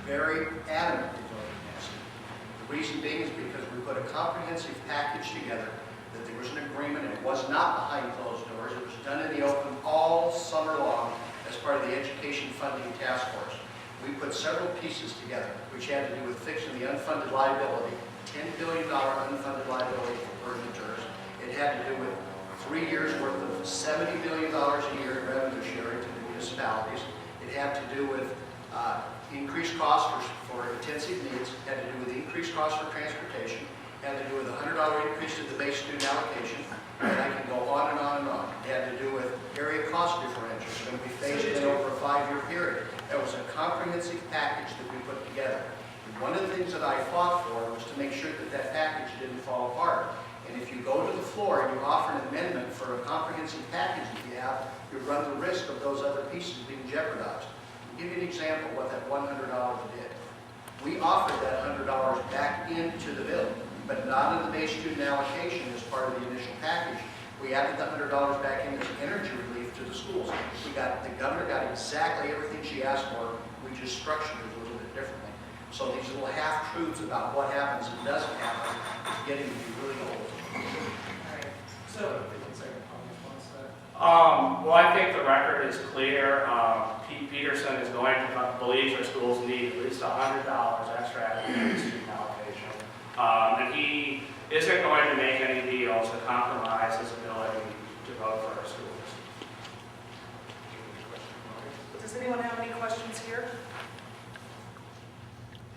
very adamant they voted against it. The reason being is because we put a comprehensive package together, that there was an agreement, and it was not behind closed doors. It was done in the open all summer long as part of the Education Funding Task Force. We put several pieces together, which had to do with fixing the unfunded liability, $10 billion unfunded liability for permanenters. It had to do with 3 years worth of $70 billion a year in revenue sharing to the municipalities. It had to do with increased costs for intensive needs, had to do with increased costs for transportation, had to do with a $100 increase to the base student allocation, and I can go on and on and on. It had to do with area cost differentials, and we phased in over a 5-year period. That was a comprehensive package that we put together. And one of the things that I fought for was to make sure that that package didn't fall apart. And if you go to the floor and you offer an amendment for a comprehensive package that you have, you run the risk of those other pieces being jeopardized. I'll give you an example of what that $100 did. We offered that $100 back into the bill, but not in the base student allocation as part of the initial package. We added the $100 back in as energy relief to the schools. The governor got exactly everything she asked for. We just structured it a little bit differently. So these little half-truths about what happens and doesn't happen is getting to be really old. All right. So, well, I think the record is clear. Petersen is going to believes our schools need at least $100 extra out of the student allocation. And he isn't going to make any deals to compromise his ability to vote for our schools. does anyone have any questions here?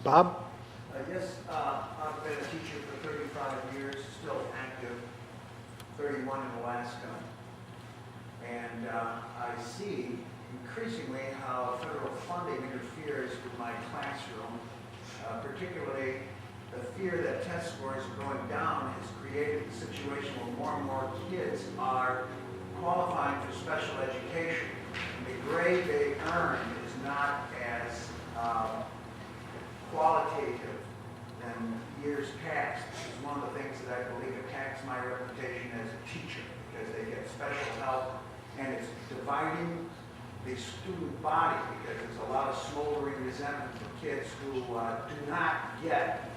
Bob? Yes, I've been a teacher for 35 years, still active, 31 in Alaska. And I see increasingly how federal funding interferes with my classroom, particularly the fear that test scores are going down has created a situation where more and more kids are qualifying for special education. And the grade they earn is not as qualitative than years past. This is one of the things that I believe attacks my reputation as a teacher, because they get special help, and it's dividing the student body, because there's a lot of smoldering resentment for kids who do not get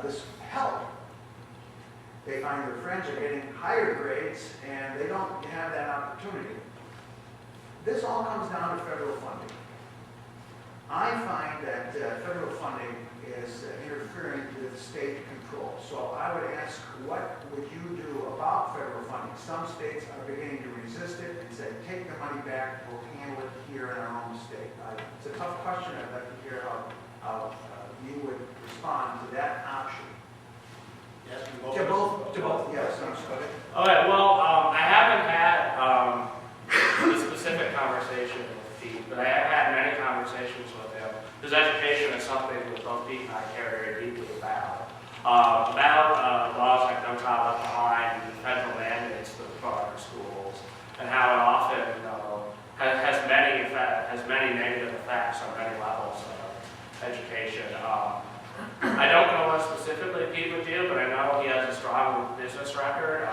this help. They find their friends are getting higher grades, and they don't have that opportunity. This all comes down to federal funding. I find that federal funding is interfering with state control. So I would ask, what would you do about federal funding? Some states are beginning to resist it and say, take the money back, we'll handle it here in our own state. It's a tough question. I'd like to hear how you would respond to that option. Yes, To both, yes. I'm sorry. Okay, well, I haven't had a specific conversation with Pete, but I have had many conversations with him. His education is something that both Pete and I care very deeply about. Laws like No Child Left Behind and federal mandates for our schools, and how it often has many negative effects on many levels of education. I don't know what specifically Pete would do, but I know he has a strong business record.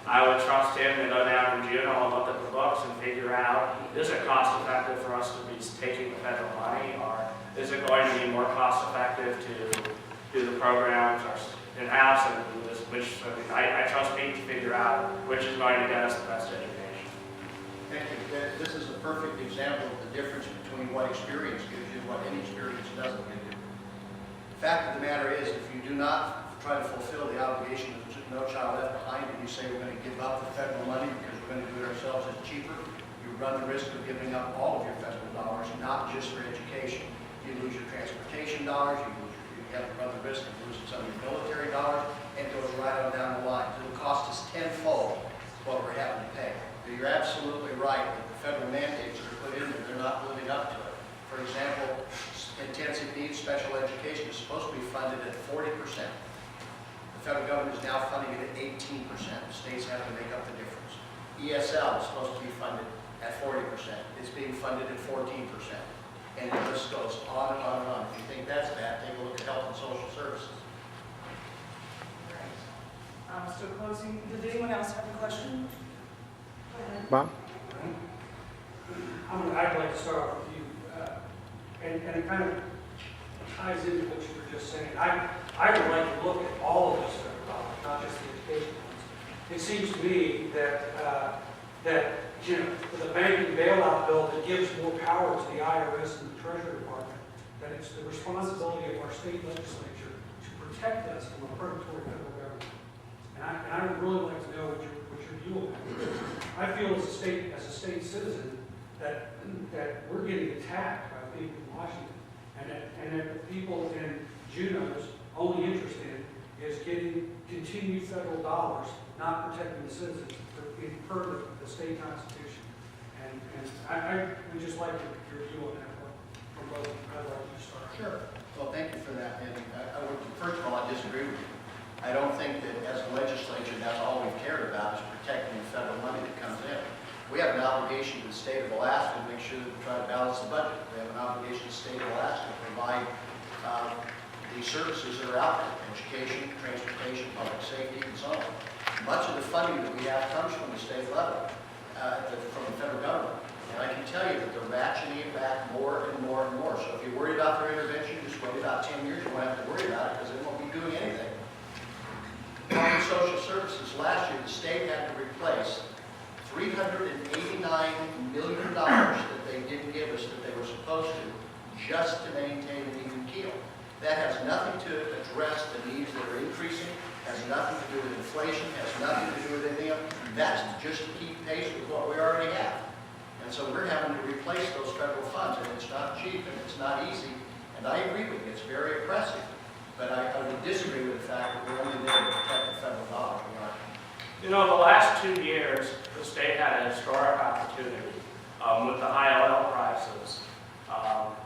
I would trust him to go down to Juneau and look at the books and figure out, is it cost effective for us to be taking the federal money, or is it going to be more cost effective to do the programs in-house and do this, I trust Pete to figure out which is going to get us the best education. Thank you. This is a perfect example of the difference between what experience gives you and what inexperience doesn't give you. The fact of the matter is, if you do not try to fulfill the obligation of No Child Left Behind, and you say we're going to give up the federal money because we're going to do it ourselves as cheaper, you run the risk of giving up all of your federal dollars, not just for education. You lose your transportation dollars, you have to run the risk of losing some of your military dollars, and it goes right on down the line. It will cost us tenfold what we're having to pay. But you're absolutely right that the federal mandates that are put in there, they're not living up to it. For example, intensive needs special education is supposed to be funded at 40%. The federal government is now funding it at 18%. The states have to make up the difference. ESL is supposed to be funded at 40%. It's being funded at 14%. And the list goes on and on and on. If you think that's bad, take a look at health and social services. All right. So closing, did anyone else have a question? Go ahead. Bob? I'd like to start off with you, and kind of ties into what you were just saying. I would like to look at all of those federal dollars, not just the education ones. It seems to me that, you know, with a banking bailout bill that gives more power to the IRS and the Treasury Department, that it's the responsibility of our state legislature to protect us from a predatory federal government. And I would really like to know what your view on that is. I feel as a state citizen that we're getting attacked by people in Washington, and that the people in Juneau's only interest in is getting continued federal dollars, not protecting the citizens per the state constitution. And I would just like your view on that from both. I'd like you to start. Sure. Well, thank you for that. And first of all, I disagree with you. I don't think that as a legislature, that's all we've cared about is protecting the federal money that comes in. We have an obligation to the state of Alaska to make sure that we try to balance the budget. We have an obligation to the state of Alaska to provide the services that are out there, education, transportation, public safety, and so on. Much of the funding that we have comes from the state level, from the federal government. And I can tell you that they're ratcheting it back more and more and more. So if you're worried about their intervention, just wait about 10 years. You won't have to worry about it because they won't be doing anything. On social services, last year the state had to replace $389 million that they didn't give us that they were supposed to just to maintain an even keel. That has nothing to address the needs that are increasing, has nothing to do with inflation, has nothing to do with anything else. That's just to keep pace with what we already have. And so we're having to replace those federal funds, and it's not cheap and it's not easy. And I agree with you, it's very oppressive. But I would disagree with the fact that we're only there to protect the federal dollar. You know, the last 2 years, the state had a historic opportunity with the high oil prices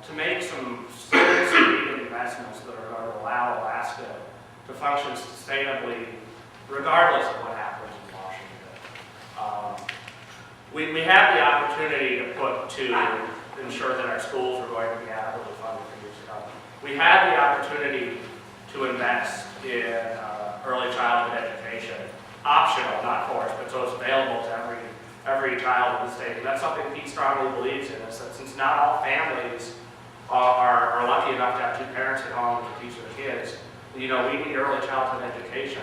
to make some significant investments that are going to allow Alaska to function sustainably regardless of what happens in Washington. We have the opportunity to ensure that our schools are going to be adequately funded for years to come. We had the opportunity to invest in early childhood education, optional, not forced, but so it's available to every child in the state. And that's something Pete strongly believes in, is that since not all families are lucky enough to have 2 parents at home to teach their kids, you know, we need early childhood education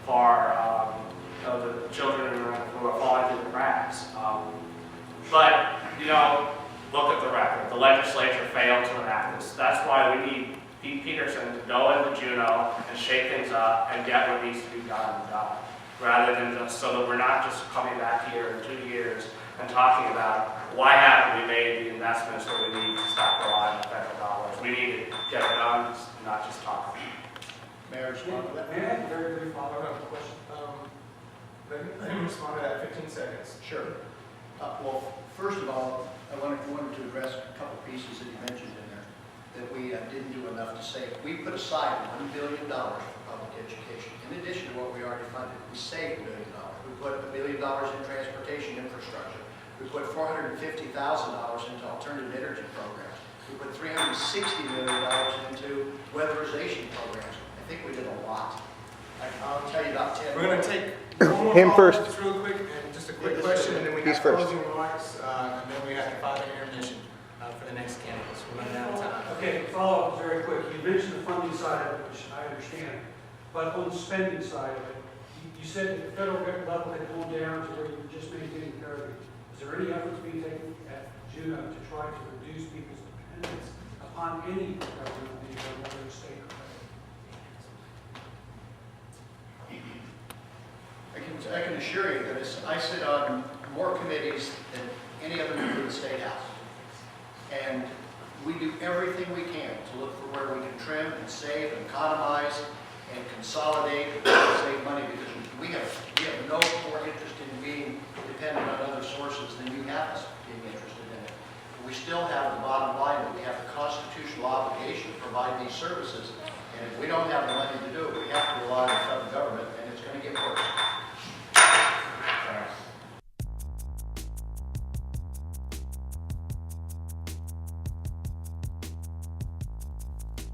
for the children who are falling through the cracks. But, you know, look at the record. The legislature failed to enact this. That's why we need Pete Petersen to go into Juneau and shake things up and get what needs to be done, rather than just so that we're not just coming back here in 2 years and talking about why haven't we made the investments that we need to stop relying on federal dollars. We need to get it done, not just talk. Mayor, respond to that? May I have a very brief follow-up? question. Let me respond to that in 15 seconds. Sure. Well, first of all, I wanted to address a couple pieces that you mentioned in there that we didn't do enough to save. We put aside $1 billion for public education, in addition to what we already funded. We saved $1 billion. We put $1 billion in transportation infrastructure. We put $450,000 into alternative energy programs. We put $360 million into weatherization programs. I think we did a lot. I'll tell you about 10. We're going to take one more Him call, first. just real quick, and just a quick Yeah, question, and then we He's have first. closing remarks, and then we have the 5-minute intermission for the next candidates. We're running out of time. Okay, follow-up very quick. You mentioned the funding side of it, which I understand, but on the spending side of it, you said that the federal level had gone down to where you were just maintaining parity. Is there any efforts being taken at Juneau to try to reduce people's dependence upon any government, whether it's state or federal? I can assure you that I sit on more committees than any other member of the State House. And we do everything we can to look for where we can trim and save and economize and consolidate and save money, because we have no more interest in being dependent on other sources than you have us being interested in it. We still have the bottom line that we have the constitutional obligation to provide these services. And if we don't have the money